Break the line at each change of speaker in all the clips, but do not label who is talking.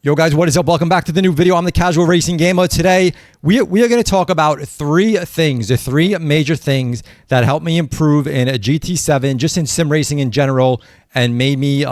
Yo guys, what is up? Welcome back to the new video. I'm the Casual Racing Gamer. Today, we are going to talk about three major things that helped me improve in a GT7, just in sim racing in general, and made me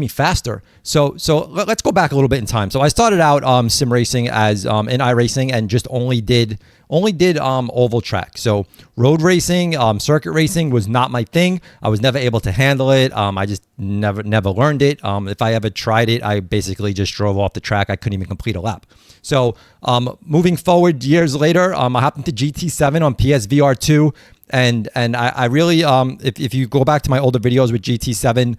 faster. So let's go back a little bit in time. So I started out sim racing as in iRacing and just only did oval track. So road racing, circuit racing was not my thing. I was never able to handle it. I just never learned it. If I ever tried it, I basically just drove off the track. I couldn't even complete a lap. So moving forward years later, I hopped into GT7 on PSVR 2. And I really, if you go back to my older videos with GT7,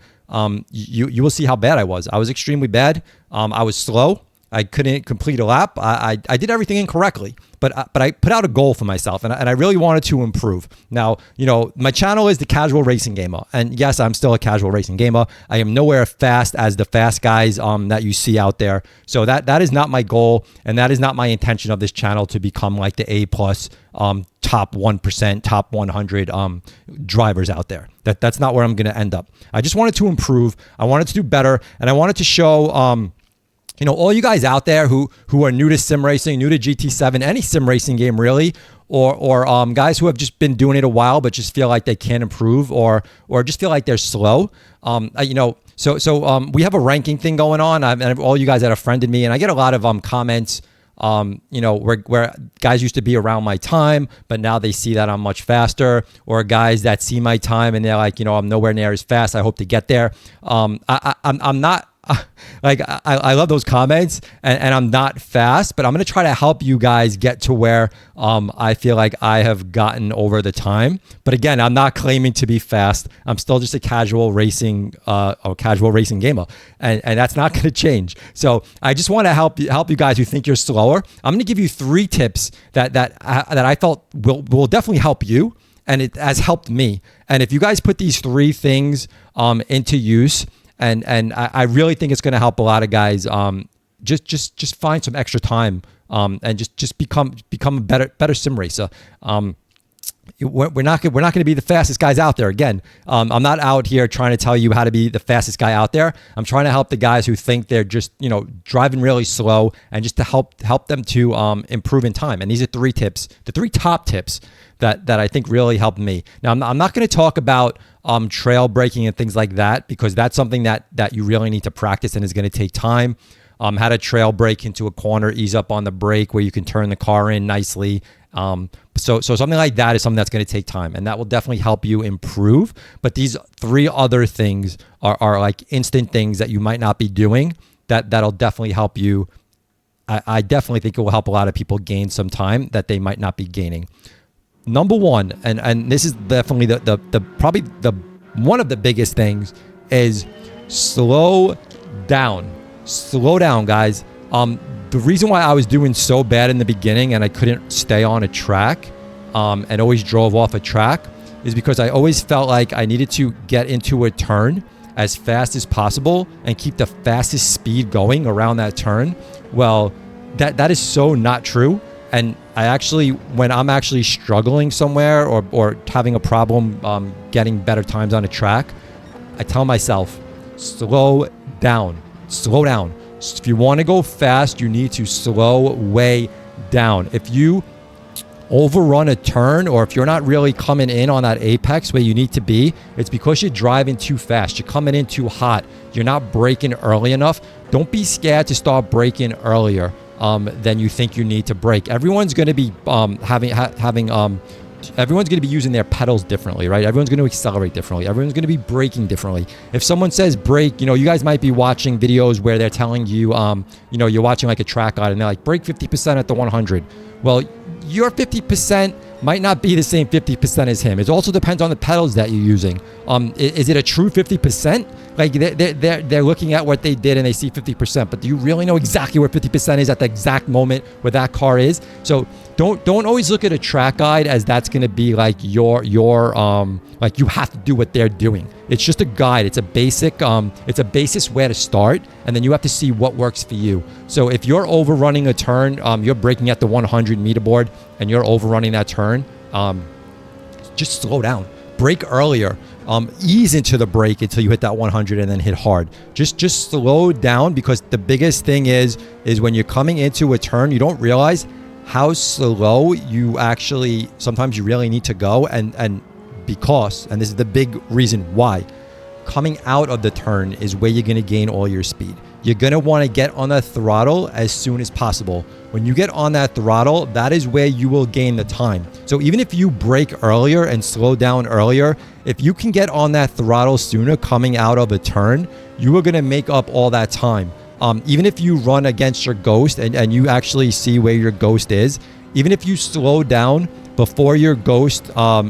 you will see how bad I was. I was extremely bad. I was slow. I couldn't complete a lap. I did everything incorrectly, but I put out a goal for myself, and I really wanted to improve. Now, you know, my channel is the Casual Racing Gamer, and yes, I'm still a Casual Racing Gamer. I am nowhere fast as the fast guys that you see out there. So that is not my goal, and that is not my intention of this channel to become like the A+ top 1%, top 100 drivers out there. That's not where I'm going to end up. I just wanted to improve. I wanted to do better, and I wanted to show you know, all you guys out there who are new to sim racing, new to GT7, any sim racing game really, or guys who have just been doing it a while but just feel like they can't improve, or just feel like they're slow. You know, so we have a ranking thing going on, and all you guys that have friended me, and I get a lot of comments. You know, where guys used to be around my time, but now they see that I'm much faster, or guys that see my time and they're like, you know, I'm nowhere near as fast. I hope to get there. I'm not. Like I love those comments, and I'm not fast, but I'm going to try to help you guys get to where I feel like I have gotten over the time. But again, I'm not claiming to be fast. I'm still just a casual racing gamer, and that's not going to change. So I just want to help you guys who think you're slower. I'm going to give you 3 tips that I felt will definitely help you, and it has helped me. And if you guys put these 3 things into use, and I really think it's going to help a lot of guys just find some extra time and just become a better sim racer. We're not going to be the fastest guys out there. Again, I'm not out here trying to tell you how to be the fastest guy out there. I'm trying to help the guys who think they're just, you know, driving really slow, and just to help them to improve in time. And these are 3 tips, the 3 top tips that I think really helped me. Now, I'm not going to talk about trail braking and things like that, because that's something that you really need to practice and is going to take time. How to trail brake into a corner, ease up on the brake where you can turn the car in nicely. So something like that is something that's going to take time, and that will definitely help you improve. But these 3 other things are like instant things that you might not be doing that'll definitely help you. I definitely think it will help a lot of people gain some time that they might not be gaining. Number 1, and this is definitely probably one of the biggest things, is slow down. Slow down, guys. The reason why I was doing so bad in the beginning and I couldn't stay on a track and always drove off a track is because I always felt like I needed to get into a turn as fast as possible and keep the fastest speed going around that turn. Well, that is so not true. And I actually, when I'm actually struggling somewhere or having a problem getting better times on a track, I tell myself, slow down, slow down. If you want to go fast, you need to slow way down. If you overrun a turn, or if you're not really coming in on that apex where you need to be, it's because you're driving too fast. You're coming in too hot. You're not braking early enough. Don't be scared to start braking earlier than you think you need to brake. Everyone's going to be everyone's going to be using their pedals differently, right? Everyone's going to accelerate differently. Everyone's going to be braking differently. If someone says brake, you know, you guys might be watching videos where they're telling you, you know, you're watching like a track guide and they're like, brake 50% at the 100. Well, your 50% might not be the same 50% as him. It also depends on the pedals that you're using. Is it a true 50%? Like they're looking at what they did and they see 50%, but do you really know exactly where 50% is at the exact moment where that car is? So don't always look at a track guide as that's going to be like your like you have to do what they're doing. It's just a guide. It's a basic basis where to start, and then you have to see what works for you. So if you're overrunning a turn, you're braking at the 100 meter board and you're overrunning that turn, just slow down. Brake earlier. ease into the brake until you hit that 100 and then hit hard. Just slow down, because the biggest thing is when you're coming into a turn, you don't realize how slow you actually, sometimes you really need to go, and this is the big reason why, coming out of the turn is where you're going to gain all your speed. You're going to want to get on the throttle as soon as possible. When you get on that throttle, that is where you will gain the time. So even if you brake earlier and slow down earlier, if you can get on that throttle sooner coming out of a turn, you are going to make up all that time. Even if you run against your ghost and you actually see where your ghost is, even if you slow down before your ghost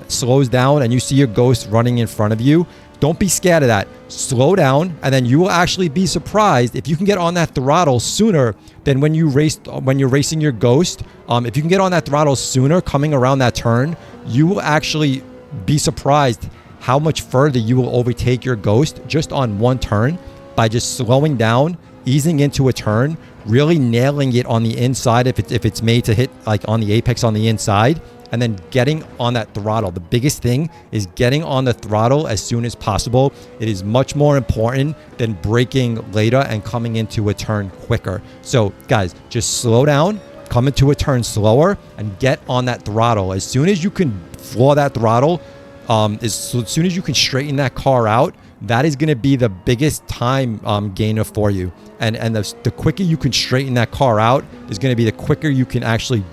slows down and you see your ghost running in front of you, don't be scared of that. Slow down, and then you will actually be surprised if you can get on that throttle sooner than when you're racing your ghost. If you can get on that throttle sooner coming around that turn, you will actually be surprised how much further you will overtake your ghost just on one turn by just slowing down, easing into a turn, really nailing it on the inside if it's made to hit like on the apex on the inside, and then getting on that throttle. The biggest thing is getting on the throttle as soon as possible. It is much more important than braking later and coming into a turn quicker. So guys, just slow down, come into a turn slower, and get on that throttle. As soon as you can floor that throttle, as soon as you can straighten that car out, that is going to be the biggest time gainer for you. And the quicker you can straighten that car out is going to be the quicker you can actually,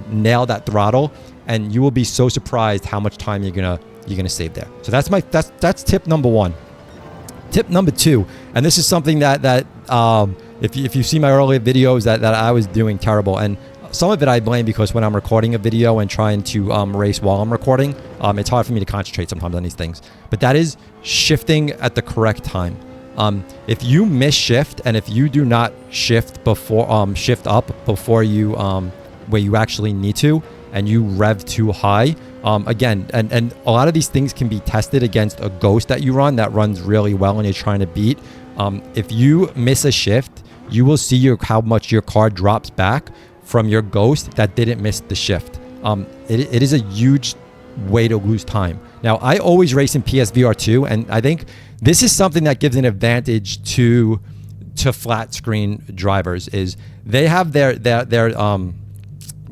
nail that throttle, and you will be so surprised how much time you're gonna save there. So that's tip number one. Tip number two, and this is something that if you see my earlier videos that I was doing terrible, and some of it I blame because when I'm recording a video and trying to race while I'm recording, it's hard for me to concentrate sometimes on these things. But that is shifting at the correct time. If you miss shift, and if you do not shift up before you where you actually need to, and you rev too high, again, and a lot of these things can be tested against a ghost that you run that runs really well and you're trying to beat. If you miss a shift, you will see how much your car drops back from your ghost that didn't miss the shift. It is a huge way to lose time. Now, I always race in PSVR2, and I think this is something that gives an advantage to flat screen drivers. Is they have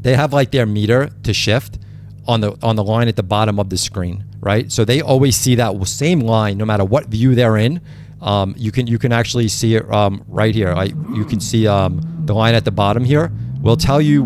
they have like their meter to shift on the line at the bottom of the screen, right? So they always see that same line no matter what view they're in. You can actually see it right here. You can see the line at the bottom here will tell you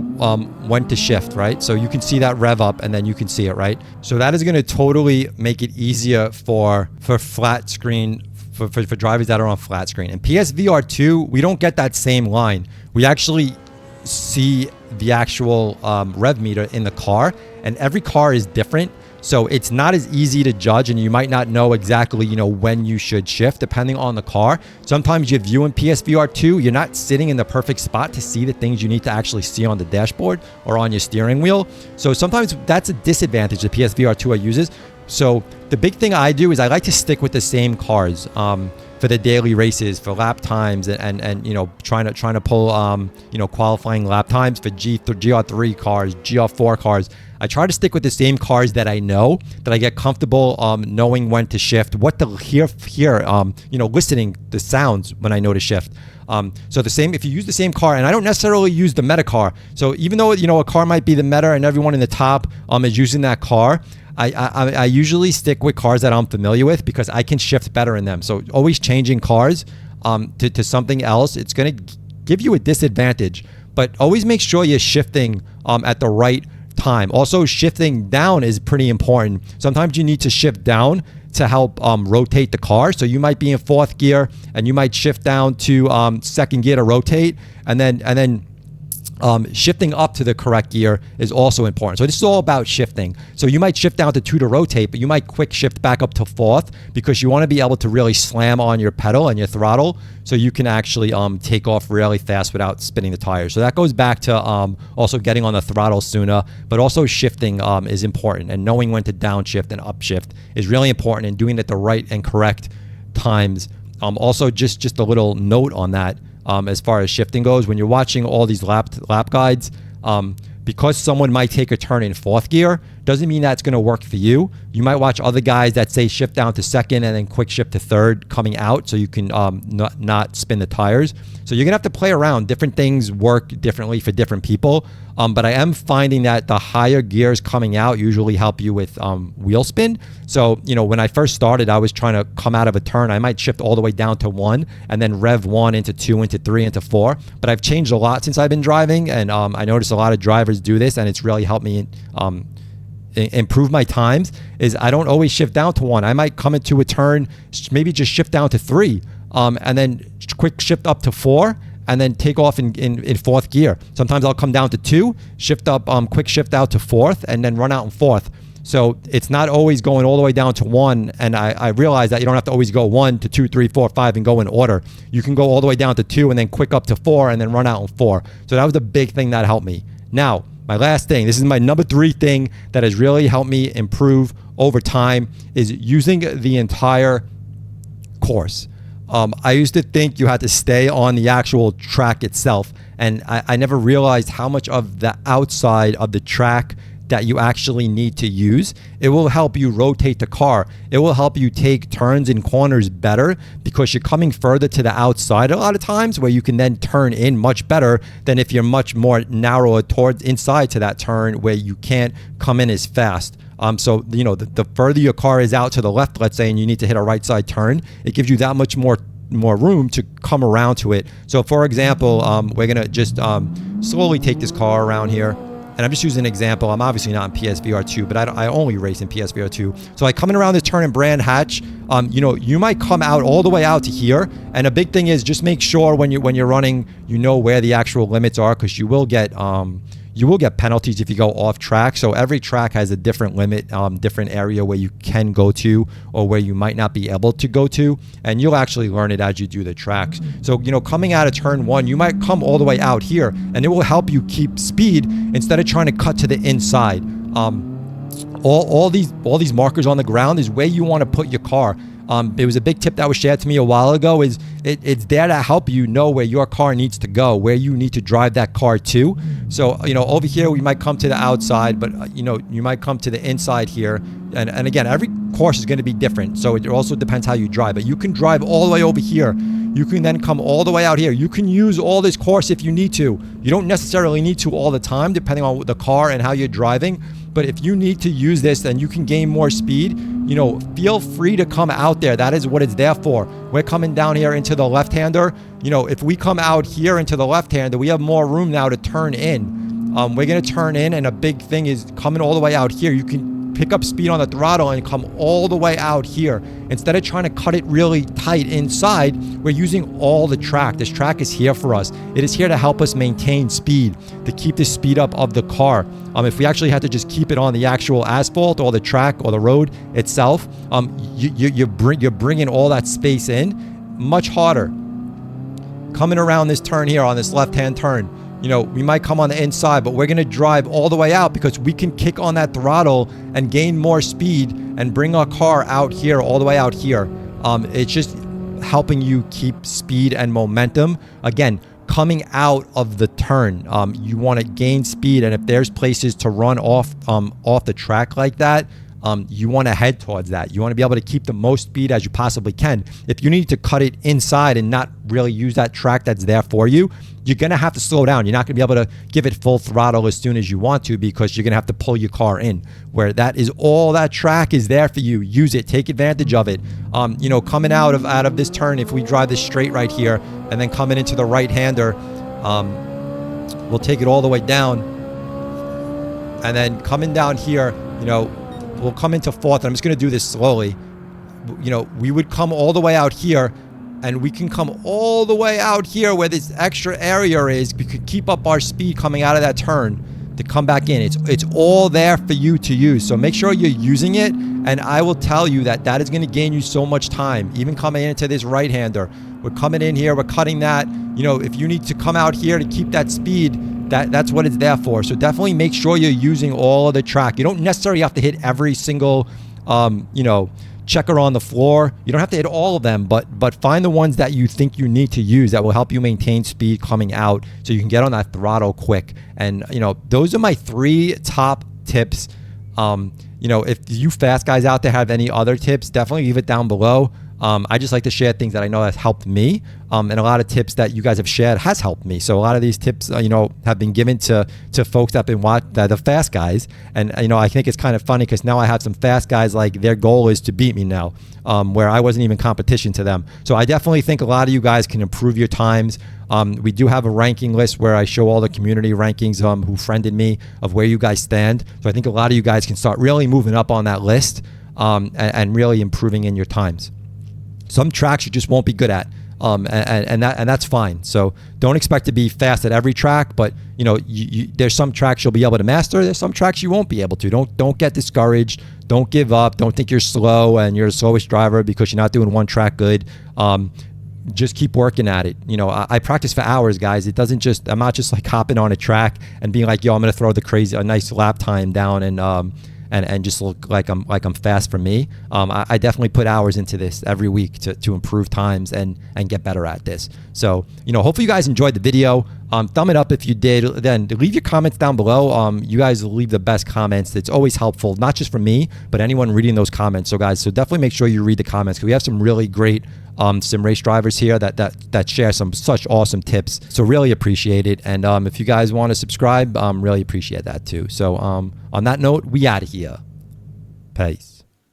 when to shift, right? So you can see that rev up, and then you can see it, right? So that is going to totally make it easier for flat screen, for drivers that are on flat screen. In PSVR2, we don't get that same line. We actually see the actual rev meter in the car, and every car is different. So it's not as easy to judge, and you might not know exactly, when you should shift depending on the car. Sometimes you view in PSVR2, you're not sitting in the perfect spot to see the things you need to actually see on the dashboard or on your steering wheel. So sometimes that's a disadvantage that PSVR2 uses. So the big thing I do is I like to stick with the same cars for the daily races, for lap times, and trying to pull qualifying lap times for GR3 cars, GR4 cars. I try to stick with the same cars that I know, that I get comfortable knowing when to shift, what to hear, listening the sounds when I know to shift. So the same, if you use the same car, and I don't necessarily use the meta car. So even though a car might be the meta and everyone in the top is using that car, I usually stick with cars that I'm familiar with because I can shift better in them. So always changing cars to something else, it's going to give you a disadvantage. But always make sure you're shifting at the right time. Also, shifting down is pretty important. Sometimes you need to shift down to help rotate the car. So you might be in fourth gear and you might shift down to second gear to rotate, and then shifting up to the correct gear is also important. So this is all about shifting. So you might shift down to 2 to rotate, but you might quick shift back up to 4th because you want to be able to really slam on your pedal and your throttle so you can actually take off really fast without spinning the tires. So that goes back to also getting on the throttle sooner, but also shifting is important, and knowing when to downshift and upshift is really important, and doing it at the right and correct times. Also, just a little note on that. As far as shifting goes, when you're watching all these lap guides, because someone might take a turn in 4th gear doesn't mean that's going to work for you. You might watch other guys that say shift down to second and then quick shift to third coming out so you can not spin the tires. So you're going to have to play around. Different things work differently for different people. But I am finding that the higher gears coming out usually help you with wheel spin. So, you know, when I first started, I was trying to come out of a turn. I might shift all the way down to 1 and then rev 1 into 2 into 3 into 4. But I've changed a lot since I've been driving, and I noticed a lot of drivers do this, and it's really helped me improve my times. Is I don't always shift down to 1. I might come into a turn, maybe just shift down to 3, and then quick shift up to 4, and then take off in fourth gear. Sometimes I'll come down to 2, shift up, quick shift out to 4th, and then run out in 4th. So it's not always going all the way down to 1. And I realize that you don't have to always go 1 to 2, 3, 4, 5 and go in order. You can go all the way down to 2 and then quick up to 4 and then run out in 4. So that was the big thing that helped me. Now, my last thing, this is my number 3 thing that has really helped me improve over time, is using the entire course. I used to think you had to stay on the actual track itself, and I never realized how much of the outside of the track that you actually need to use. It will help you rotate the car. It will help you take turns and corners better because you're coming further to the outside a lot of times, where you can then turn in much better than if you're much more narrower towards inside to that turn where you can't come in as fast. So, you know, the further your car is out to the left, let's say, and you need to hit a right side turn, it gives you that much more room to come around to it. So for example, we're gonna just slowly take this car around here. And I'm just using an example. I'm obviously not in PSVR2, but I only race in PSVR2. So like coming around this turn in Brand Hatch, you know, you might come out all the way out to here. And a big thing is just make sure when you're running, you know where the actual limits are, because you will get penalties if you go off track. So every track has a different limit, different area where you can go to or where you might not be able to go to. And you'll actually learn it as you do the tracks. So, you know, coming out of turn 1, you might come all the way out here, and it will help you keep speed instead of trying to cut to the inside. All these markers on the ground is where you want to put your car. It was a big tip that was shared to me a while ago, is it's there to help you know where your car needs to go, where you need to drive that car to. So, you know, over here we might come to the outside, but you know, you might come to the inside here. And again, every course is going to be different. So it also depends how you drive, but you can drive all the way over here. You can then come all the way out here. You can use all this course if you need to. You don't necessarily need to all the time, depending on the car and how you're driving. But if you need to use this, then you can gain more speed. You know, feel free to come out there. That is what it's there for. We're coming down here into the left-hander. You know, if we come out here into the left-hander, we have more room now to turn in. We're going to turn in, and a big thing is coming all the way out here. You can pick up speed on the throttle and come all the way out here. Instead of trying to cut it really tight inside, we're using all the track. This track is here for us. It is here to help us maintain speed, to keep the speed up of the car. If we actually had to just keep it on the actual asphalt or the track or the road itself, you're bringing all that space in much harder. Coming around this turn here on this left-hand turn, you know, we might come on the inside, but we're going to drive all the way out because we can kick on that throttle and gain more speed and bring our car out here, all the way out here. It's just helping you keep speed and momentum. Again, coming out of the turn, you want to gain speed, and if there's places to run off the track like that, you want to head towards that. You want to be able to keep the most speed as you possibly can. If you need to cut it inside and not really use that track that's there for you, you're going to have to slow down. You're not going to be able to give it full throttle as soon as you want to, because you're going to have to pull your car in. Where that is, all that track is there for you. Use it. Take advantage of it. You know, coming out of this turn, if we drive this straight right here and then coming into the right-hander, we'll take it all the way down. And then coming down here, you know, we'll come into 4th. I'm just going to do this slowly. You know, we would come all the way out here, and we can come all the way out here where this extra area is. We could keep up our speed coming out of that turn to come back in. It's all there for you to use. So make sure you're using it, and I will tell you that is going to gain you so much time. Even coming into this right-hander, we're coming in here, we're cutting that. You know, if you need to come out here to keep that speed, that's what it's there for. So definitely make sure you're using all of the track. You don't necessarily have to hit every single, you know, checker on the floor. You don't have to hit all of them, but find the ones that you think you need to use that will help you maintain speed coming out, so you can get on that throttle quick. And you know, those are my 3 top tips If you fast guys out there have any other tips, definitely leave it down below. I just like to share things that I know has helped me, and a lot of tips that you guys have shared has helped me. So a lot of these tips, have been given to folks that have been watching the fast guys, and I think it's kind of funny because now I have some fast guys like their goal is to beat me now, where I wasn't even competition to them. So I definitely think a lot of you guys can improve your times. We do have a ranking list where I show all the community rankings who friended me of where you guys stand. So I think a lot of you guys can start really moving up on that list and really improving in your times. Some tracks you just won't be good at, and that's fine. So don't expect to be fast at every track, but there's some tracks you'll be able to master. There's some tracks you won't be able to. Don't get discouraged. Don't give up. Don't think you're slow and you're the slowest driver because you're not doing one track good. Just keep working at it. I practice for hours, guys. I'm not just like hopping on a track and being like, yo, I'm gonna throw a nice lap time down and just look like I'm fast for me. I definitely put hours into this every week to improve times and get better at this. So, hopefully you guys enjoyed the video. Thumb it up if you did. Then leave your comments down below. You guys leave the best comments. It's always helpful, not just for me, but anyone reading those comments. So guys, definitely make sure you read the comments because we have some really great sim race drivers here that share such awesome tips. So really appreciate it. And if you guys want to subscribe, really appreciate that too. So on that note, we out of here. Peace.